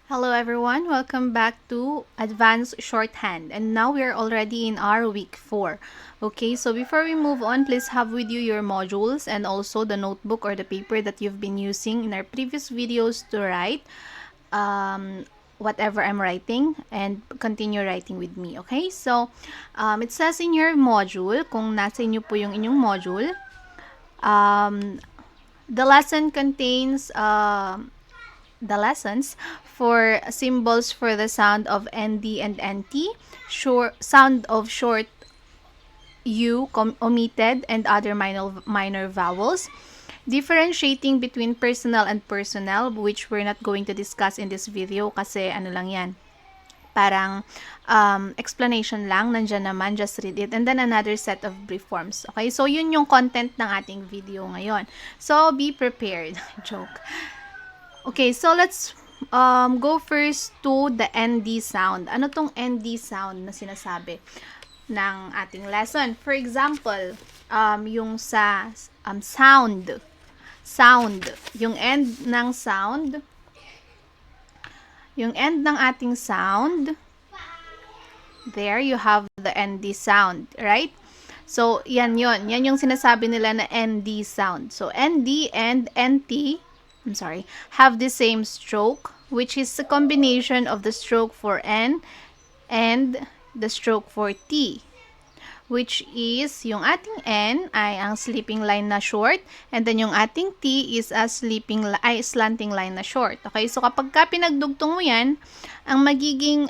Hello everyone, welcome back to Advanced Shorthand, and now we are already in our week 4. Okay, so before we move on, please have with you your modules and also the notebook or the paper that you've been using in our previous videos to write whatever I'm writing, and continue writing with me. Okay, so it says in your module, kung nasa inyo po yung inyong module, the lesson contains the lessons for symbols for the sound of ND and NT, sound of short U omitted, and other minor vowels, differentiating between personal and personnel, which we're not going to discuss in this video kasi ano lang yan, parang explanation lang, nandyan naman, just read it, and then another set of brief forms. Okay, so yun yung content ng ating video ngayon. So, be prepared. Joke. Okay, so let's go first to the ND sound. Ano tong ND sound na sinasabi ng ating lesson? For example, yung sa sound. Yung end ng sound. Yung end ng ating sound. There, you have the ND sound, right? So, yan yun. Yan yung sinasabi nila na ND sound. So, ND and NT have the same stroke, which is a combination of the stroke for N and the stroke for T, which is yung ating N ay ang sleeping line na short, and then yung ating T is a slanting line na short. Okay, so kapag ka pinagdugtong mo yan, ang magiging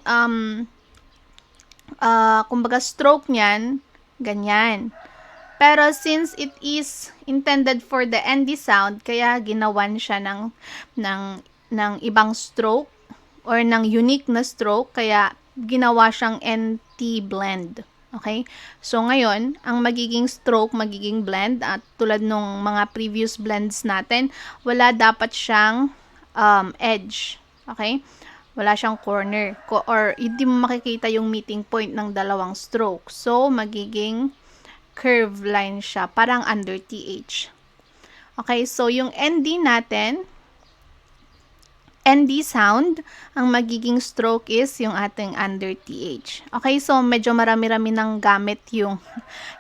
kumbaga stroke niyan, ganyan. Pero since it is intended for the ND sound, kaya ginawan siya ng ibang stroke or ng unique na stroke, kaya ginawa siyang NT blend. Okay? So ngayon, ang magiging stroke, magiging blend, at tulad nung mga previous blends natin, wala dapat siyang edge. Okay? Wala siyang corner. Or hindi mo makikita yung meeting point ng dalawang stroke. So, magiging curve line siya, parang under TH. Okay, so yung ND natin, ND sound, ang magiging stroke is yung ating under TH. Okay, so medyo marami-rami nang gamit yung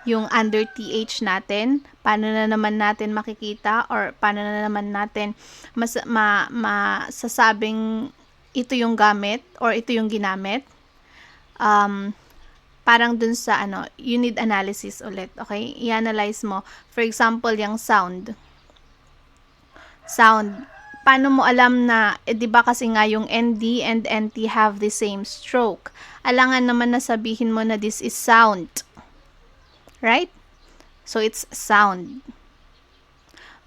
under TH natin. Paano na naman natin makikita or paano na naman natin masasabing ito yung gamit or ito yung ginamit? Parang dun sa you need analysis ulit, okay? I-analyze mo. For example, yung sound. Paano mo alam na, di ba kasi nga yung ND and NT have the same stroke? Alangan naman na sabihin mo na this is sound. Right? So, it's sound.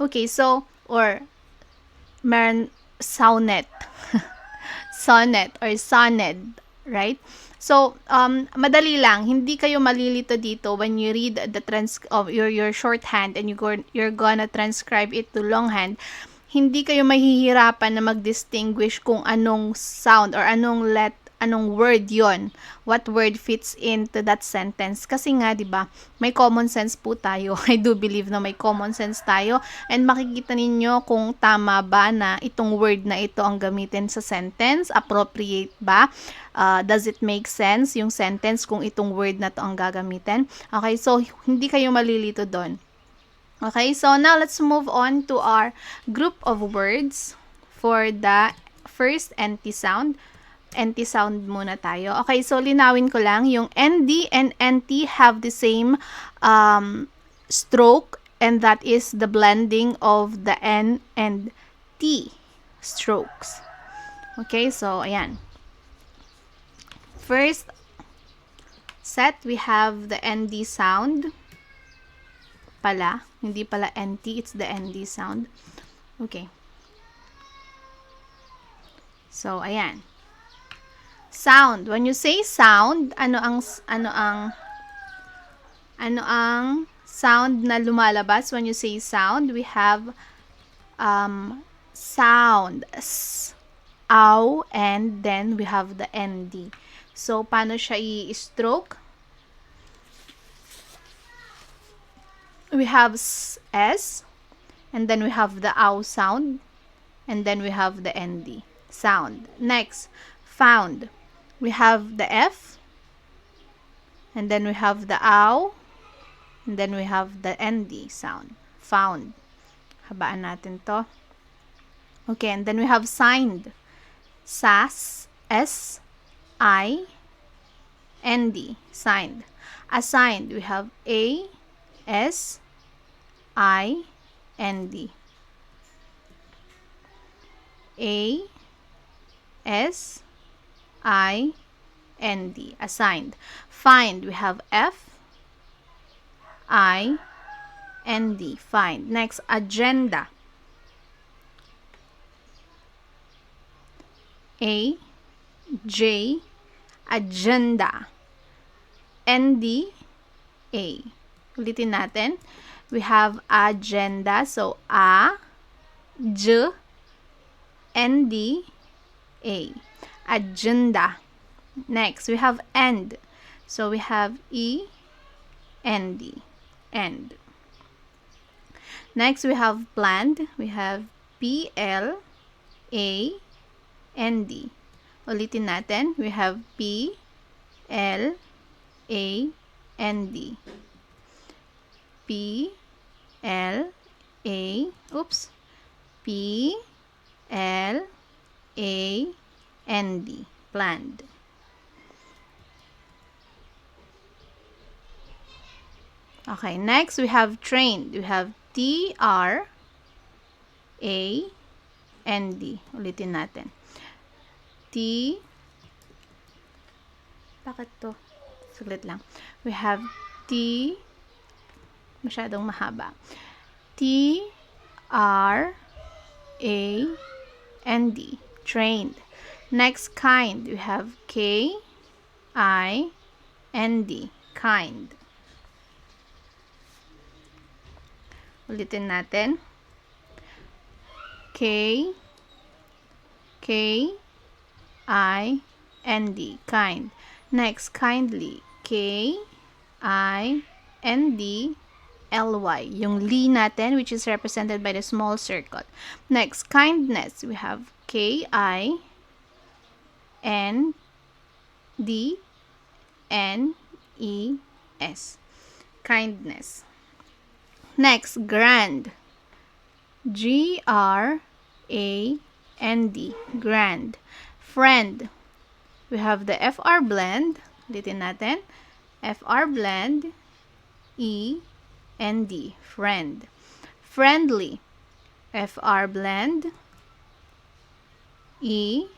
Okay, so, or, meron sonnet. Sonnet or sonnet, right? So, madali lang. Hindi kayo malilito dito when you read the your shorthand and you're gonna transcribe it to longhand. Hindi kayo mahihirapan na mag-distinguish kung anong sound or anong word yon, what word fits into that sentence. Kasi nga, di ba, may common sense po tayo. I do believe na may common sense tayo, and makikita ninyo kung tama ba na itong word na ito ang gamitin sa sentence, appropriate ba, does it make sense yung sentence kung itong word na to ang gagamitin. Okay, so hindi kayo malilito doon. Okay, so now let's move on to our group of words for the first NT sound. NT sound muna tayo. Okay, so linawin ko lang, yung ND and NT have the same stroke, and that is the blending of the N and T strokes. Okay, so ayan. First set, we have the ND sound. Hindi pala NT, it's the ND sound. Okay. So, ayan. Sound. When you say sound, ano ang sound na lumalabas when you say sound? We have sound, s, ow, and then we have the ND. So, paano siya i-stroke? We have S, and then we have the ow sound, and then we have the ND. sound. Next, found. We have the F, and then we have the ow, and then we have the ND sound. Found. Habaan natin to. Okay, and then we have signed. SAS, S-I-N-D, signed. Assigned, we have A-S-I-N-D. A-S-I-N-D, assigned. Find, we have F-I-N-D, find. Next, agenda. A-J, agenda. N-D-A. Ulitin natin. We have agenda. So, A-J, N-D-A. Agenda. Next, we have end. So, we have E-N-D. End. Next, we have planned. We have P-L-A-N-D. Ulitin natin. We have P-L-A-N-D. P-L-A-N-D. Planned. Okay, next we have trained. We have T-R-A-N-D. Ulitin natin. Bakit to? Sulit lang. We have masyadong mahaba. T-R-A-N-D. Trained. Next, kind. We have K-I-N-D. Kind. Ulitin natin. K-I-N-D. Kind. Next, kindly. K-I-N-D-L-Y. Yung li natin, which is represented by the small circle. Next, kindness. We have K-I-N-D-N-E-S. Kindness. Next, grand. G-R-A-N-D. Grand. Friend. We have the FR blend. Ulitin natin. FR blend. E-N-D. Friend. Friendly. FR blend. E-N-D-L-Y.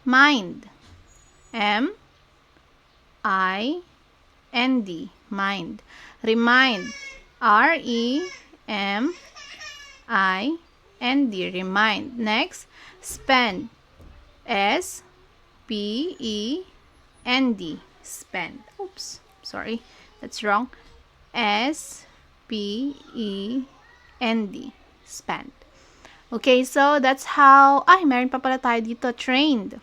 Mind. M-I-N-D. Mind. Remind. R-E-M-I-N-D. Remind. Next, spend. S-P-E-N-D. Spend. Oops. Sorry. That's wrong. S-P-E-N-D. Spend. Okay, so that's how, meron pa pala tayo dito. Trained.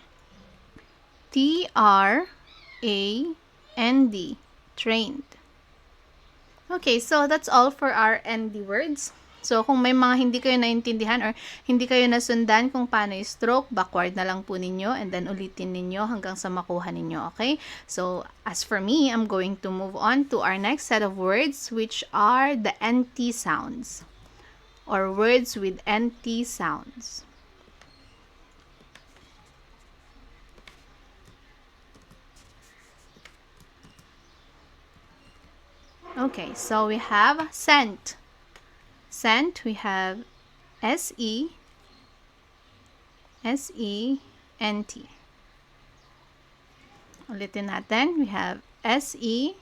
T-R-A-N-D. Trained. Okay, so that's all for our ND words. So, kung may mga hindi kayo naintindihan or hindi kayo nasundan kung paano i-stroke, backward na lang po ninyo and then ulitin ninyo hanggang sa makuha ninyo, okay? So, as for me, I'm going to move on to our next set of words, which are the NT sounds or words with NT sounds. Okay, so we have scent. Scent, we have S-E-N-T. Ulitin natin, we have S-E-N-T.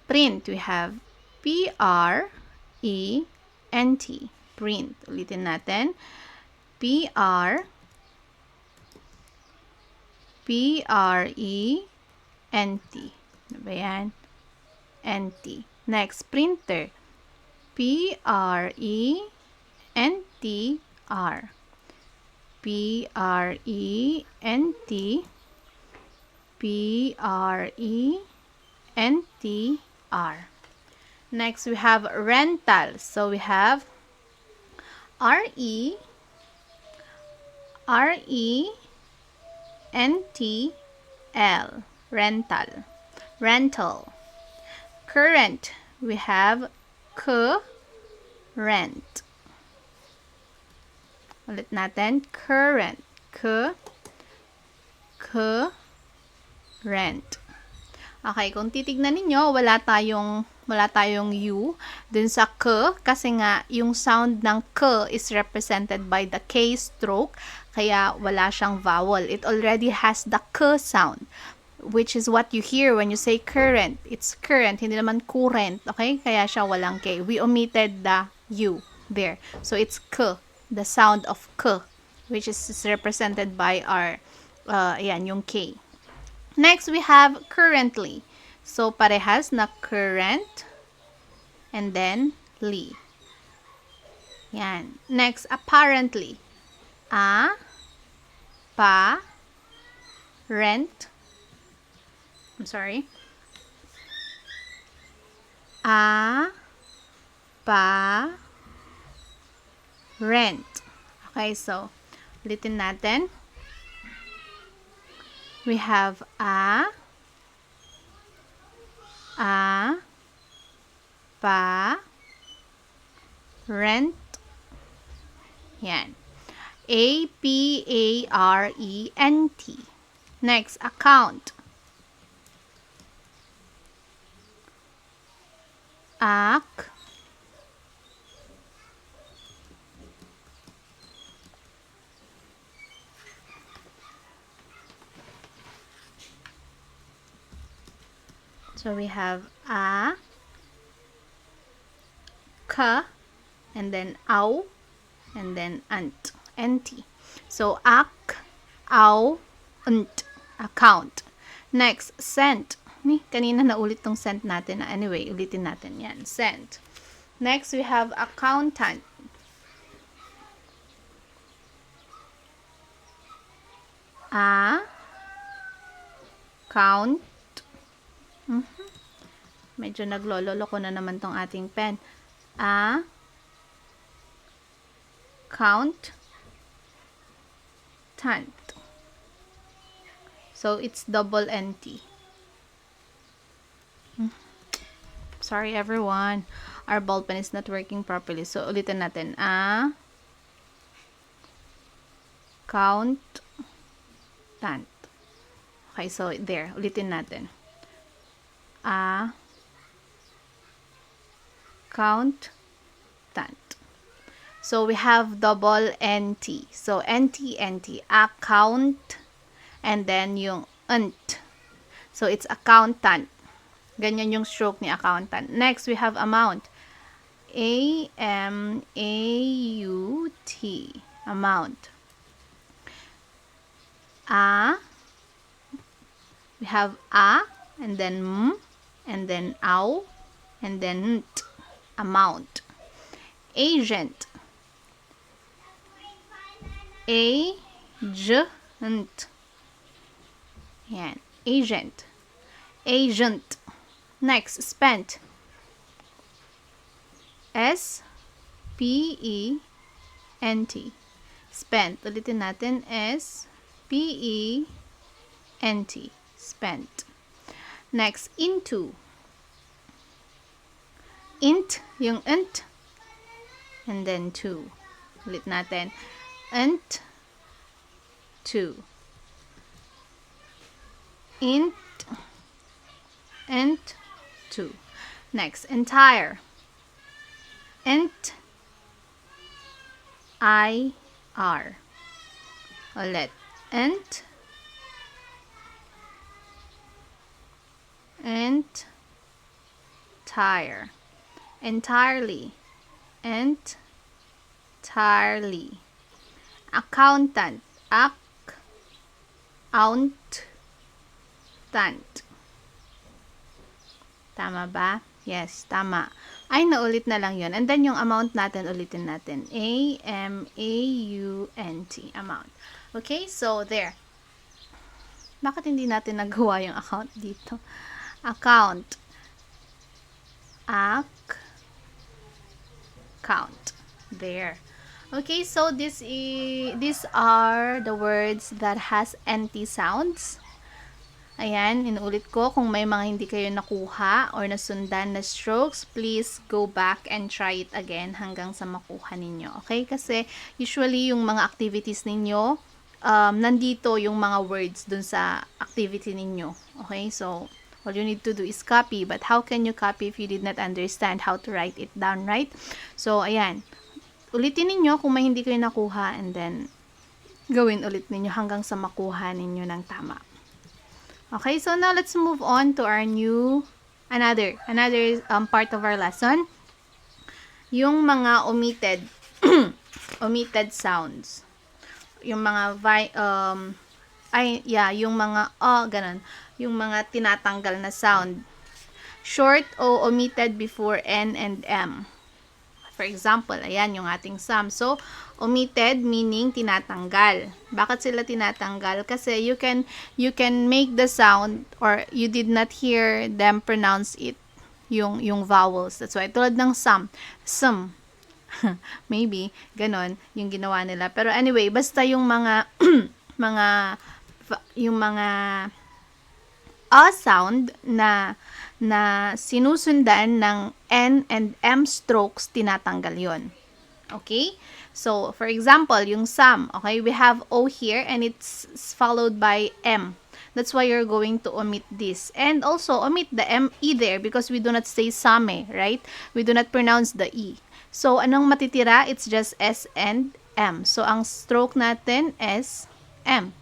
Print, we have P-R-E-N-T. Print. Ulitin natin, P-R-E-N-T. Ano ba yan? N-T. Next, printer. P-R-E-N-T-R. P-R-E-N-T. P-R-E-N-T-R. Next, we have rental. So, we have R-E, R-E-N-T-L, rental, rental. Current, we have current. Ulit natin, current, current. Okay, kung titignan ninyo, wala tayong U dun sa k, kasi nga yung sound ng k is represented by the K stroke, kaya wala siyang vowel. It already has the k sound, which is what you hear when you say current. It's current, hindi naman current, okay? Kaya siya walang K. We omitted the U there. So it's k, the sound of k, which is represented by our, ayan, yung K. Next, we have currently. So, parehas na current and then ly. Yan. Next, apparently. Rent. I'm sorry. Rent. Okay, so, ulitin natin. We have rent. Yan. A-P-A-R-E-N-T. Next, account. So we have k, and then aw, and then ant, nt. So aw, ant, account. Next, cent. Kanina naulit tong cent natin. Anyway, ulitin natin yan. Cent. Next, we have accountant. Count. Medyo naglololo ko na naman tong ating pen. Count. Tant. So, it's double NT. Sorry everyone. Our ball pen is not working properly. So, ulitin natin. Count. Tant. Okay, so there. Ulitin natin. Count. Tant. So, we have double NT. So, NT, NT. Account. And then, yung ant. So, it's accountant. Ganyan yung stroke ni accountant. Next, we have amount. A-M-A-U-T. Amount. We have and then m, and then ow, and then nt. Amount. Agent. Agent. Yan. Agent. Agent. Next, spent. S-P-E-N-T. Spent. Ulitin natin. S-P-E-N-T. Spent. Next, into. Int, yung int. And then to. Ulit natin. Int, to. Int, to. Next, entire. Ent, I-R. Ulit. Ent, entire. Entirely. Entirely. Accountant. Accountant. Tama ba? Yes, tama. Ay, naulit na lang yon. And then, yung amount natin, ulitin natin. A-M-A-U-N-T. Amount. Okay, so there. Bakit hindi natin nagawa yung account dito? Account. Account. There. Okay, so these are the words that has NT sounds. Ayan, inuulit ko, kung may mga hindi kayo nakuha or nasundan na strokes, please go back and try it again hanggang sa makuha ninyo. Okay? Kasi usually yung mga activities ninyo, nandito yung mga words dun sa activity ninyo. Okay? So, all you need to do is copy. But how can you copy if you did not understand how to write it down, right? So, ayan. Ulitin ninyo kung may hindi kayo nakuha and then gawin ulit ninyo hanggang sa makuha ninyo ng tama. Okay, so now let's move on to our another part of our lesson. Yung mga omitted, omitted sounds. Yung mga, yung mga, ganun. Yung mga tinatanggal na sound. Short o omitted before N and M. For example, ayan yung ating sum. So, omitted meaning tinatanggal. Bakit sila tinatanggal? Kasi you can make the sound or you did not hear them pronounce it, yung vowels. That's why, tulad ng sum. Maybe, ganon, yung ginawa nila. Pero anyway, basta yung mga, yung mga sound na sinusundan ng N and M strokes, tinatanggal yon. Okay? So, for example, yung sum, okay, we have O here and it's followed by M. That's why you're going to omit this. And also, omit the E there because we do not say same, right? We do not pronounce the E. So, anong matitira? It's just S and M. So, ang stroke natin is M.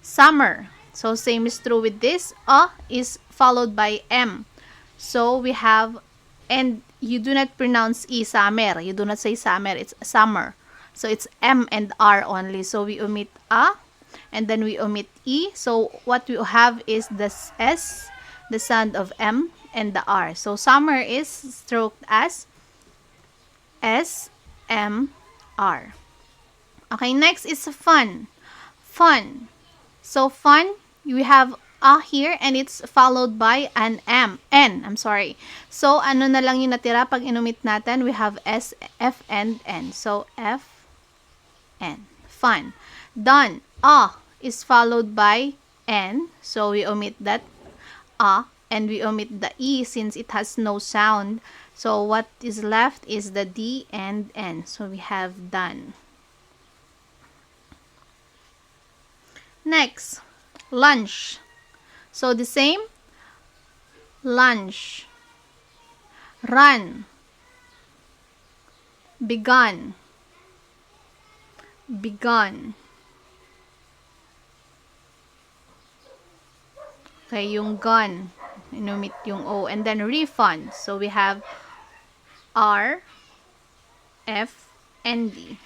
Summer. So, same is true with this. A is followed by M. So, we have, and you do not pronounce E, summer. You do not say summer, it's summer. So, it's M and R only. So, we omit A, and then we omit E. So, what we have is the S, the sound of M, and the R. So, summer is stroked as S, M, R. Okay, next is fun. Fun. So, fun, we have A here and it's followed by an N. I'm sorry. So, ano na lang yung natira pag inumit natin? We have S, F, and N. So, F, N. Fun. Done. A is followed by N. So, we omit that A and we omit the E since it has no sound. So, what is left is the D and N. So, we have done. Next, lunch. So, the same, lunch, run, begun, begun. Okay, yung gun, inumit yung O, and then refund. So, we have R, F, and D.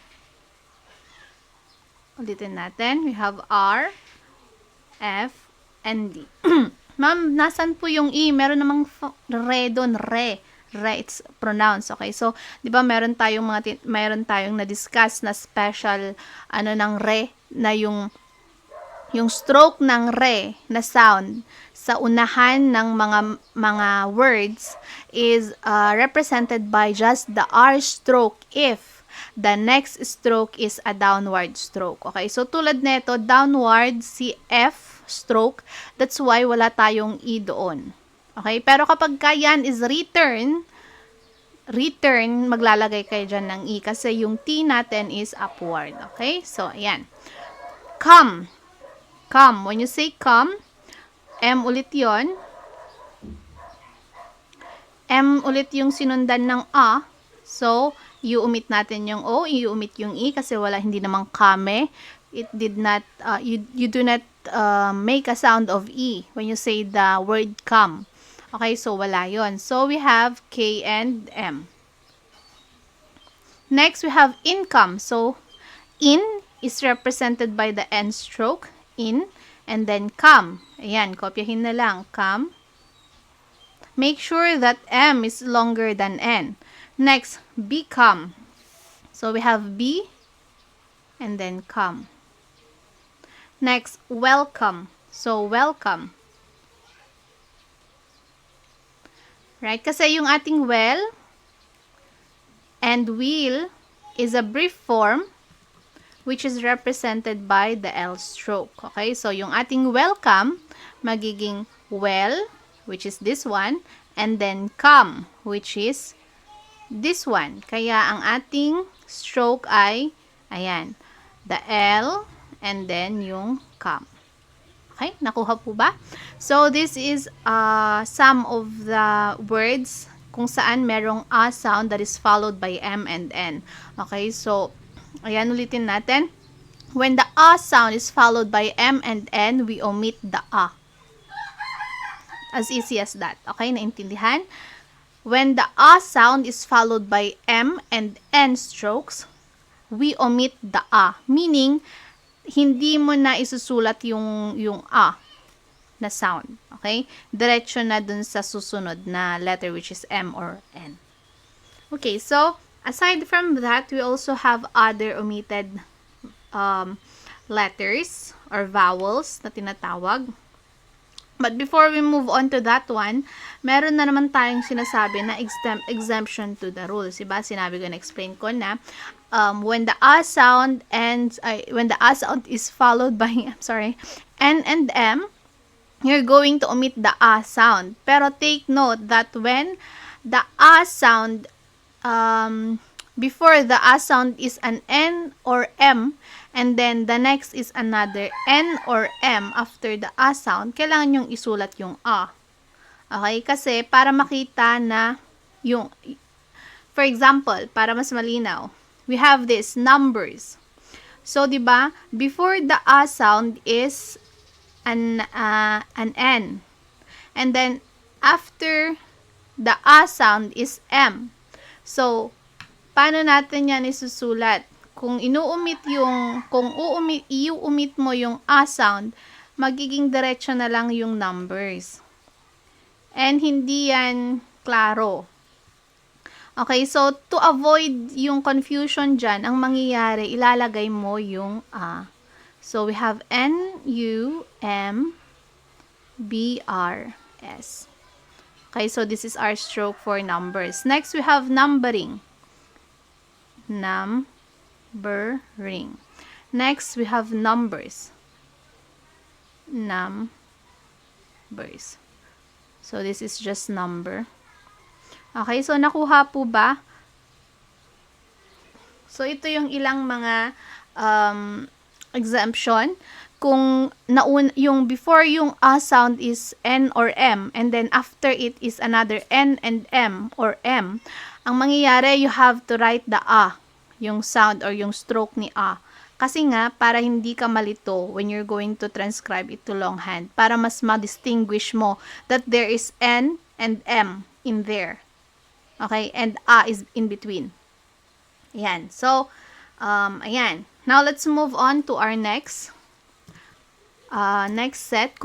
Ulitin natin, we have R, F, and D. Ma'am, nasan po yung E? Meron namang re doon, re. Re, it's pronounced. Okay, so, di ba meron tayong na-discuss na special, ng re, na yung stroke ng re na sound sa unahan ng mga words is represented by just the R stroke if the next stroke is a downward stroke. Okay, so tulad nito, downward si F stroke, that's why wala tayong E doon. Okay, pero kapag yan is return, maglalagay kayo dyan ng E kasi yung T natin is upward. Okay, so ayan. Come. Come. When you say come, M ulit yon. M ulit yung sinundan ng A. So, i-omit natin yung O, i-omit yung E kasi hindi namang kame. It did not, you do not make a sound of E when you say the word come. Okay, so wala yon. So, we have K and M. Next, we have income. So, in is represented by the N stroke, in, and then come. Ayan, kopyahin na lang, come. Make sure that M is longer than N. Next, become. So, we have B, and then come. Next, welcome. So, welcome. Right? Kasi yung ating well and will is a brief form which is represented by the L stroke. Okay, so yung ating welcome, magiging well, which is this one, and then come, which is this one. Kaya ang ating stroke ay, ayan, the L, and then yung come. Okay, nakuha po ba? So, this is some of the words kung saan merong a sound that is followed by M and N. Okay, so, ayan, ulitin natin. When the a sound is followed by M and N, we omit the a. As easy as that. Okay, naintindihan? When the a sound is followed by M and N strokes, we omit the a. Meaning, hindi mo na isusulat yung a na sound. Okay? Diretso na dun sa susunod na letter which is M or N. Okay, so, aside from that, we also have other omitted letters or vowels na tinatawag. But before we move on to that one, meron na naman tayong sinasabi na exemption to the rules. Diba? Sinabi ko, na-explain ko na when the a sound is followed by N and M, you're going to omit the a sound. Pero take note that when the a sound before the a sound is an N or M, and then the next is another N or M after the a sound, kailangan yung isulat yung a. Okay? Kasi para makita na yung, for example, para mas malinaw, we have this numbers. So, di ba, before the a sound is an N. And then after the a sound is M. So, paano natin yan isusulat? Kung iuumit mo yung a sound, magiging diretso na lang yung numbers. And hindi yan klaro. Okay, so to avoid yung confusion dyan, ang mangyayari, ilalagay mo yung a. So we have N-U-M-B-R-S. Okay, so this is our stroke for numbers. Next, we have numbering. Numbering. Next, we have numbers. Numbers. So, this is just number. Okay, so nakuha po ba? So, ito yung ilang mga exemption. Kung yung before yung a sound is N or M, and then after it is another N and M or M, ang mangyayari, you have to write the a, yung sound or yung stroke ni a. Kasi nga, para hindi ka malito when you're going to transcribe it to longhand, para mas ma-distinguish mo that there is N and M in there. Okay? And a is in between. Ayan. So, ayan. Now, let's move on to our next set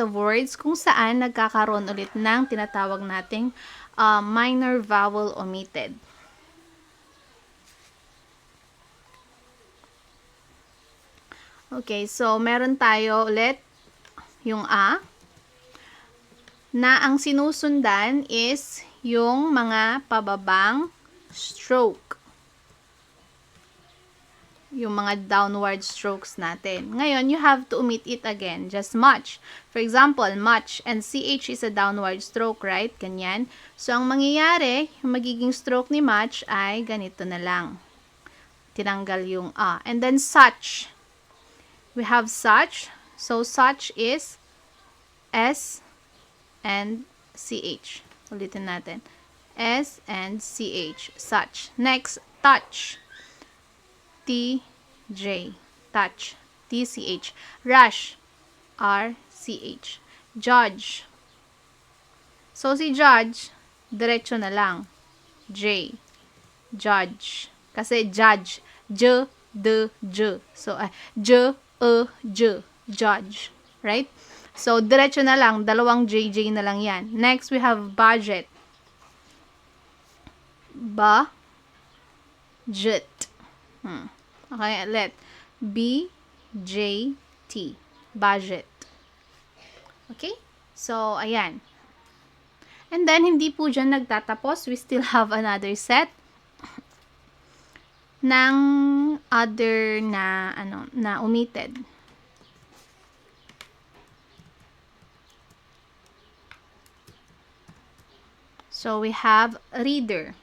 of words kung saan nagkakaroon ulit ng tinatawag nating minor vowel omitted. Okay, so meron tayo ulit yung a na ang sinusundan is yung mga pababang stroke. Yung mga downward strokes natin. Ngayon, you have to omit it again. Just much. For example, much. And CH is a downward stroke, right? Ganyan. So, ang mangyayari, yung magiging stroke ni much ay ganito na lang. Tinanggal yung a. And then, such. We have such. So, such is S and CH. Ulitin natin. S and CH. Such. Next, touch. T-J. Touch. T-C-H. Rush. R-C-H. Judge. So, si judge, diretso na lang. J. Judge. Kasi judge. J, D, J. So, J, E, J. Judge. Right? So, diretso na lang. Dalawang JJ na lang yan. Next, we have budget. Budget. Okay, let B-J-T. Budget. Okay? So, ayan. And then, hindi po dyan nagtatapos. We still have another set. ng other na na omitted. So we have reader.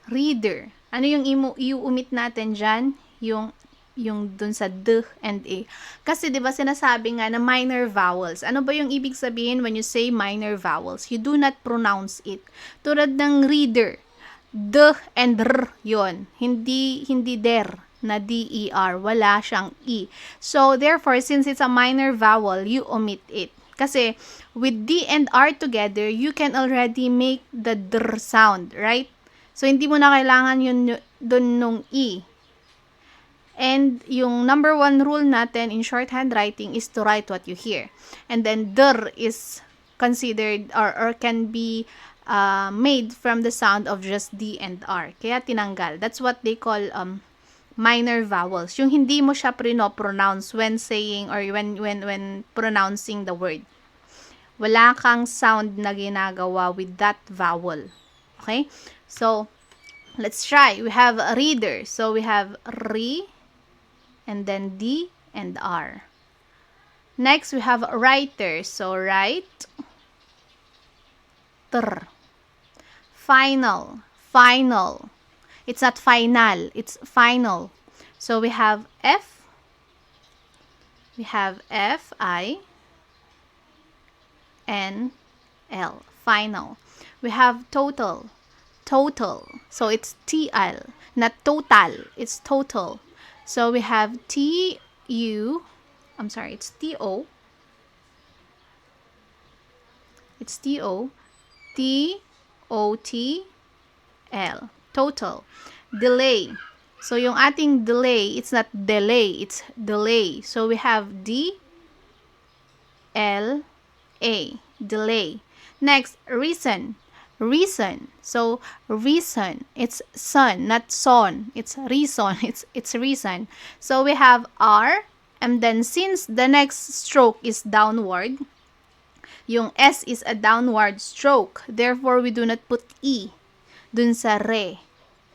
Reader. Ano yung i-omit natin dyan? Yung dun sa d and a. Kasi 'di ba sinasabi nga na minor vowels. Ano ba yung ibig sabihin when you say minor vowels? You do not pronounce it. Tulad ng reader. D and r 'yon. Hindi der na der. Wala siyang e. So therefore, since it's a minor vowel, you omit it. Kasi with d and r together, you can already make the dr sound, right? So hindi mo na kailangan yun dun nung e. And yung number 1 rule natin in shorthand writing is to write what you hear. And then der is considered or can be made from the sound of just D and R. Kaya tinanggal. That's what they call minor vowels. Yung hindi mo siya pronounce when saying or when pronouncing the word. Wala kang sound na ginagawa with that vowel. Okay? So, let's try. We have a reader. So, we have re and then D and R. Next, we have writer. So, write, tr. Final, final. It's not final, it's final. So, we have F. We have F-I-N-L. Final. We have total. Total. So, it's T-L. Not total, it's total. So, we have it's T-O. It's T-O. T-O-T-L. Total. Delay. So, yung ating delay, it's not delay, it's delay. So, we have D-L-A. Delay. Next, reason. Reason. So, reason. It's son, not son. It's reason. It's reason. So, we have R. And then, since the next stroke is downward, yung S is a downward stroke. Therefore, we do not put E dun sa re.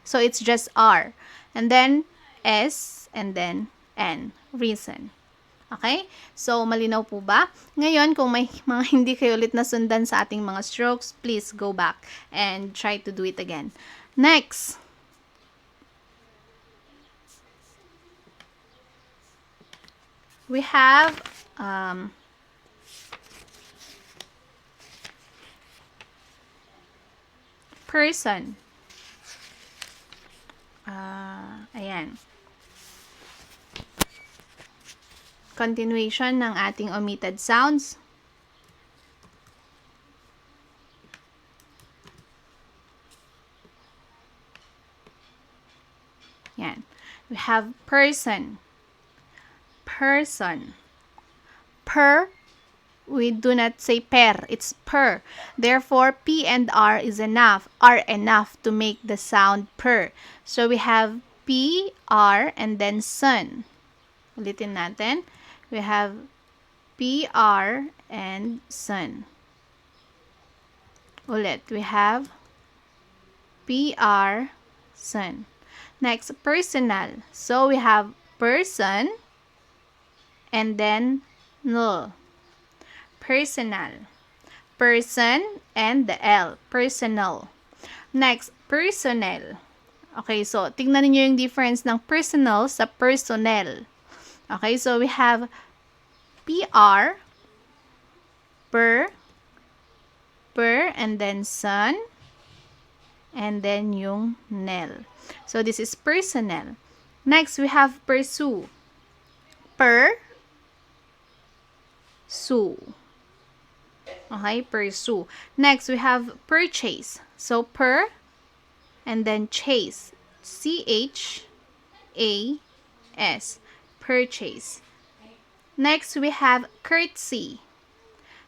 So, it's just R. And then, S, and then N. Reason. Okay? So, malinaw po ba? Ngayon, kung may mga hindi kayo ulit nasundan sa ating mga strokes, please go back and try to do it again. Next. We have person. Ayan. Continuation ng ating omitted sounds. Yan. We have person. Person. Per. We do not say per. It's per. Therefore, P and R is enough. Are enough to make the sound per. So, we have P, R, and then son. Ulitin natin. We have P, R, and son. Ulit. We have P, R, son. Next, personal. So, we have person, and then null. Personal. Person and the L. Personal. Next, personnel. Okay, so tingnan niyo yung difference ng personal sa personnel. Okay, so we have PR, per, and then son, and then yung nel. So this is personnel. Next, we have pursue. Per, sue. Okay, pursue. Next, we have purchase. So, per, and then chase. C-H-A-S. Purchase. Next, we have courtesy.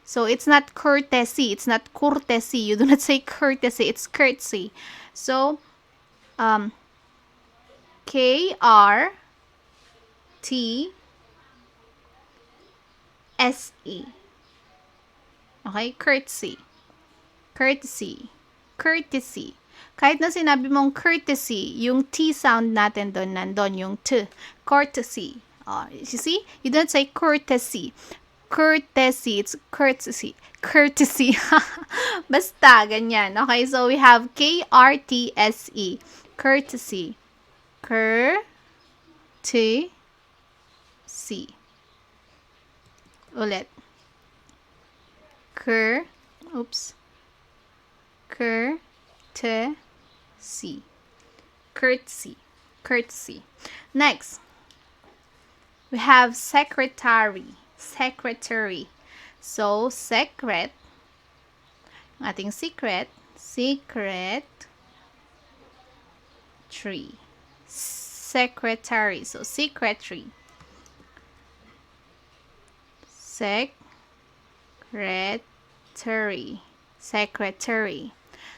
So, it's not courtesy. It's not courtesy. You do not say courtesy. It's courtesy. So, K-R-T-S-E. Okay, courtesy. Courtesy. Courtesy. Kahit na sinabi mong courtesy, yung T sound natin doon, nandun yung T. Courtesy. You see? You don't say courtesy. Courtesy. It's courtesy. Courtesy. Basta, ganyan. Okay, so we have K-R-T-S-E. Courtesy. Courtesy. Ulit. Courtesy. Courtesy. Next, we have secretary. Secretary. So, ating secretary. Secretary. So, secretary.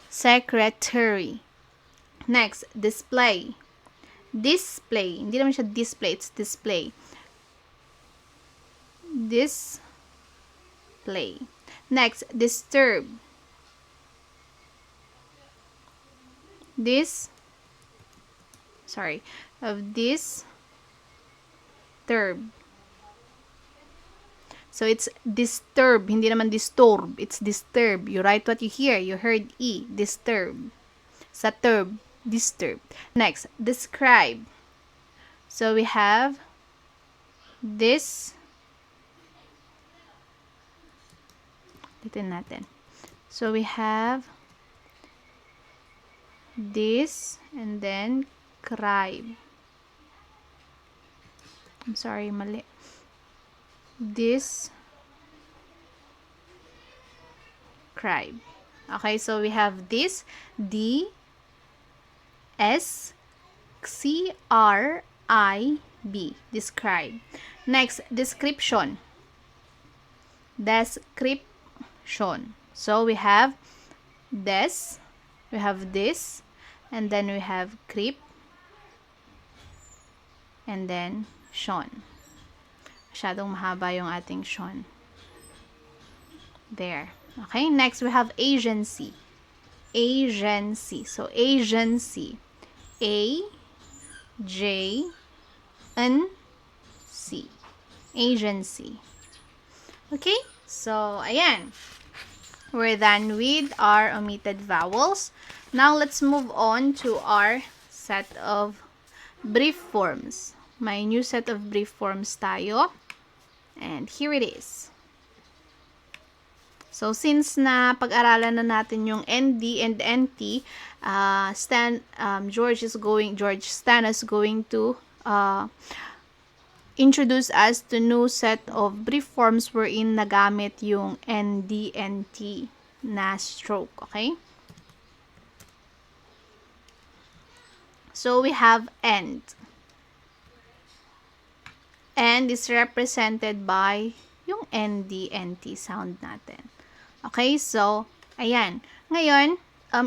Secretary. Next, display. Hindi naman siya display, it's display. Display. Next, disturb. Disturb. So, it's disturb. Hindi naman disturb. It's disturb. You write what you hear. You heard E. Disturb. Sa turb. Disturb. Next, describe. So, we have Litin natin. So, we have this and then cribe. I'm sorry, mali. Describe. Okay, so we have this D-S-C-R-I-B. Describe. Next, description. Description. So we have this, and then we have crip, and then shon. Masyadong mahaba yung ating shon. There. Okay, next we have agency. Agency. So, agency. A-J-N-C. Agency. Okay? So, ayan. We're done with our omitted vowels. Now, let's move on to our set of brief forms. May new set of brief forms tayo. And here it is. So, since na pag-aralan na natin yung ND and NT, George Stan is going to introduce us to new set of brief forms wherein nagamit yung ND and T na stroke. Okay? So, we have end. End is represented by yung ND and T sound natin. Okay, so, ayan. Ngayon,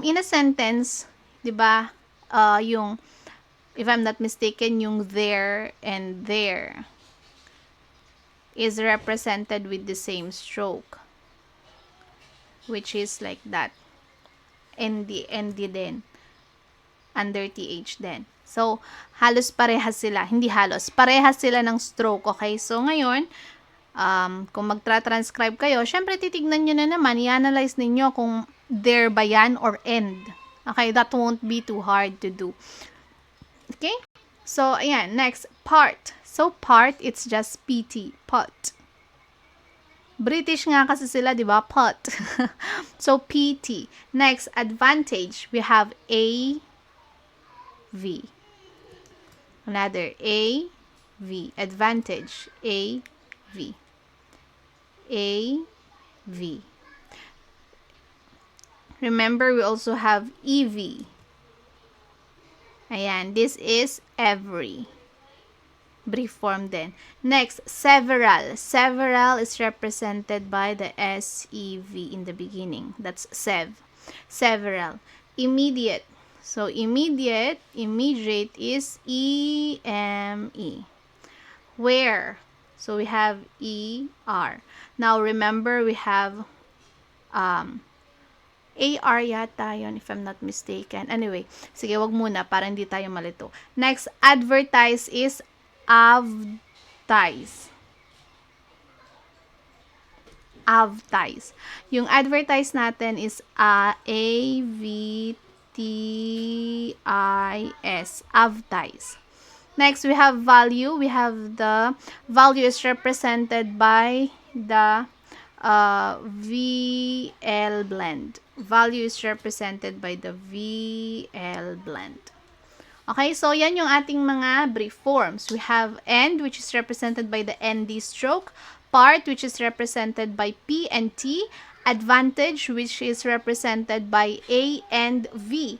in a sentence, di ba, yung, if I'm not mistaken, yung there and there is represented with the same stroke, which is like that. ND din. Under TH din. So, halos parehas sila. Hindi halos. Parehas sila ng stroke. Okay, so ngayon, kung magtra-transcribe kayo, syempre titignan nyo na naman, i-analyze ninyo kung there ba yan or end. Okay, that won't be too hard to do. Okay? So, ayan, next, part. So, part, it's just PT, pot. British nga kasi sila, di ba? Pot. So, PT. Next, advantage. We have AV. Another AV. Advantage. AV. AV. Remember, we also have EV. Ayan, this is every. Brief form din. Next, several. Several is represented by the SEV in the beginning. That's sev. Several. Immediate. So, immediate is EME. Where? So, we have ER. Now, remember, we have AR yata yun, if I'm not mistaken. Anyway, sige, wag muna para hindi tayo malito. Next, advertise is advertise. Advertise. Yung advertise natin is A-V-T-I-S. Advertise. Next, we have value. We have the value is represented by the VL blend. Value is represented by the VL blend. Okay, so yan yung ating mga brief forms. We have end, which is represented by the ND stroke. Part, which is represented by P and T. Advantage, which is represented by A and V.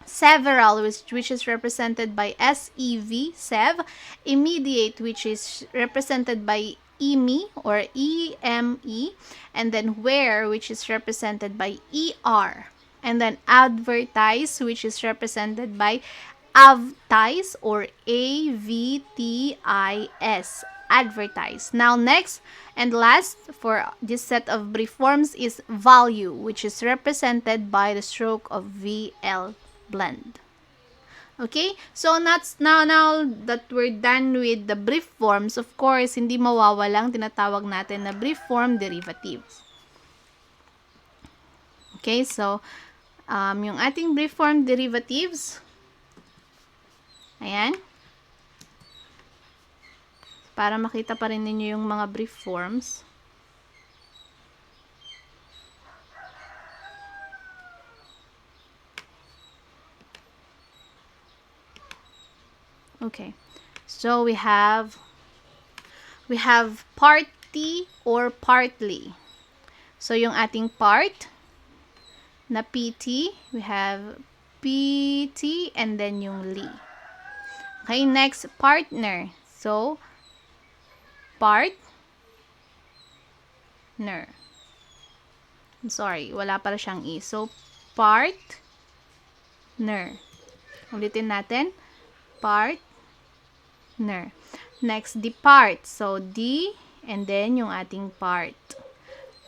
Several, which is represented by SEV, SEV. Immediate, which is represented by EME or EME. And then where, which is represented by ER. And then advertise, which is represented by advertise or AVTIS. Advertise. Now, next and last for this set of brief forms is value, which is represented by the stroke of VL blend. Okay? So, now that we're done with the brief forms, of course, hindi mawawalang tinatawag natin na brief form derivatives. Okay? So, yung ating brief form derivatives, ayan. Para makita pa rin ninyo yung mga brief forms. Okay. So we have party or partly. So yung ating part na PT, we have PT and then yung li. Okay, next partner. So partner. I'm sorry, wala pala siyang E. So, partner. Ulitin natin. Partner. Next, depart. So, D and then yung ating part.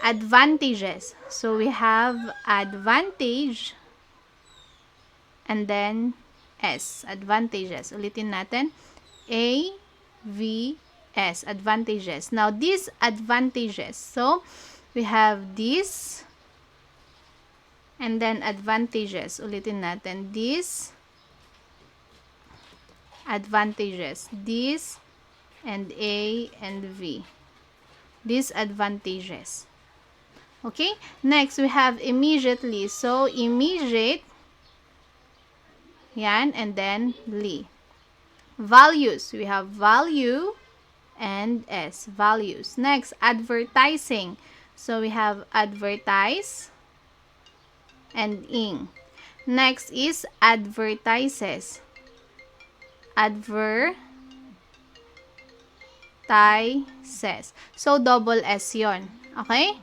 Advantages. So, we have advantage and then S. Advantages. Ulitin natin. A, V, S. Advantages. Now, these advantages. So, we have this and then advantages. Ulitin natin. This advantages. This and A and V. These advantages. Okay? Next, we have immediately. So, immediate. Yan. And then li. Values. We have value and S. Values. Next, advertising. So, we have advertise and ing. Next is advertises. Advertises. So, double S yon. Okay?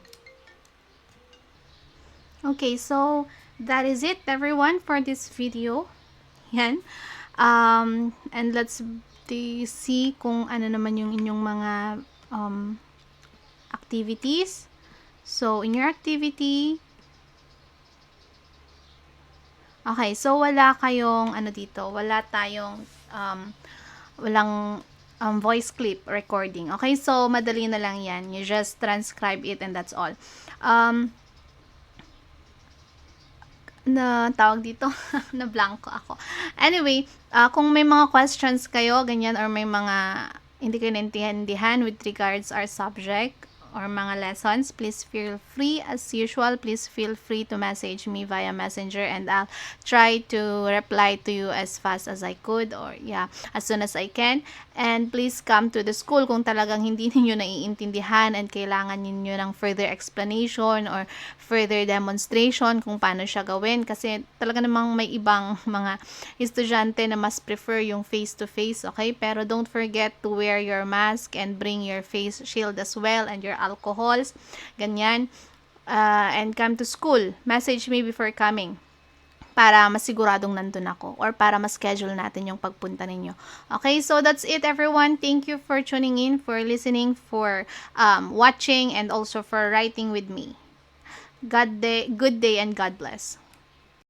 Okay, so, that is it, everyone, for this video. Yan. And let's see kung ano naman yung inyong mga activities. So, in your activity, okay, so wala kayong ano dito, wala tayong walang voice clip recording. Okay, so madali na lang yan. You just transcribe it and that's all. Na tawag dito, na blanco ako. Anyway, kung may mga questions kayo, ganyan, or may mga hindi kayo naintindihan with regards our subject or mga lessons, please feel free, as usual, please feel free to message me via messenger and I'll try to reply to you as fast as I could or as soon as I can. And please come to the school kung talagang hindi ninyo naiintindihan and kailangan ninyo ng further explanation or further demonstration kung paano siya gawin, kasi talaga namang may ibang mga estudyante na mas prefer yung face-to-face, okay? Pero don't forget to wear your mask and bring your face shield as well and your alcohols, ganyan, and come to school. Message me before coming para masiguradong nandun ako or para ma-schedule natin yung pagpunta ninyo. Okay, so that's it, everyone. Thank you for tuning in, for listening, for watching, and also for writing with me. Good day and God bless.